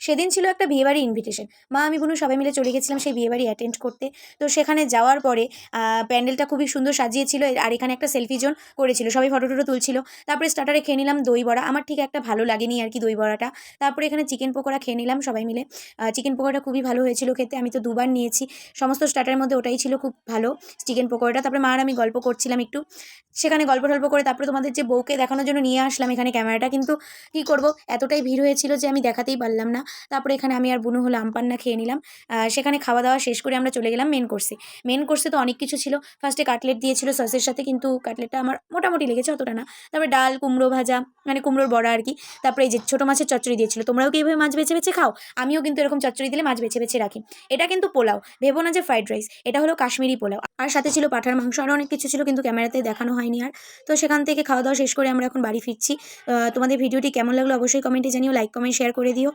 সেদিন ছিল একটা বিয়েবাড়ি ইনভিটেশন। মা, আমি, বোনু সবাই মিলে চলে গেছিলাম সেই বিয়েবাড়ি অ্যাটেন্ড করতে। তো সেখানে যাওয়ার পরে প্যান্ডেলটা খুবই সুন্দর সাজিয়েছিল, আর এখানে একটা সেলফি জোন করেছিল। সবাই ফটো-টটো তুলছিল। তারপরে স্টার্টারে খেয়ে নিলাম দই বড়া। আমার ঠিক একটা ভালো লাগেনি আরকি দই বড়াটা। তারপরে এখানে চিকেন পকোড়া খেয়ে নিলাম সবাই মিলে। চিকেন পকোড়াটা খুবই ভালো হয়েছিল খেতে। আমি তো দুবার নিয়েছি। সমস্ত স্টার্টারের মধ্যে ওটাই ছিল খুব ভালো চিকেন পকোড়াটা। তারপরে মা আর আমি গল্প করছিলাম একটু। সেখানে গল্প-টল্প করে তারপরে তোমাদের যে বউকে দেখানোর জন্য নিয়ে আসলাম এখানে ক্যামেরাটা। কিন্তু কি করব, এতটাই ভিড় হয়েছিল যে আমি দেখাতেই পারলাম না। তারপরে এখানে আমি আর বুনু হলো আমপান্না খেয়ে নিলাম। সেখানে খাওয়া-দাওয়া শেষ করে আমরা চলে গেলাম মেইন কোর্সে। মেইন কোর্সে তো অনেক কিছু ছিল। ফার্স্টে কাটলেট দিয়েছিল সসের সাথে, কিন্তু কাটলেটটা আমার মোটামুটি লেগেছে, অতটা না। তারপরে ডাল, কুমড়ো ভাজা, মানে কুমড়োর বড়া আরকি। তারপরে এই যে ছোট মাছের চচ্চড়ি দিয়েছিল। তোমরাও কি এভাবে মাছ বেছে, বেছে খাও? আমিও কিন্তু এরকম চচ্চড়ি দিলে মাছ বেছে, বেছে রাখি। এটা কিন্তু পোলাও। ভেবো না যে ফ্রাইড রাইস। এটা হলো কাশ্মীরি পোলাও। আর সাথে ছিল পাঁঠার মাংস, আরও অনেক কিছু ছিল কিন্তু ক্যামেরাতে দেখানো হয়নি আর। তো সেখান থেকে খাওয়া-দাওয়া শেষ করে আমরা এখন বাড়ি ফিরছি। তোমাদের ভিডিওটি কেমন লাগলো অবশ্যই কমেন্টে জানিও, লাইক, কমেন্ট, শেয়ার করে দিও।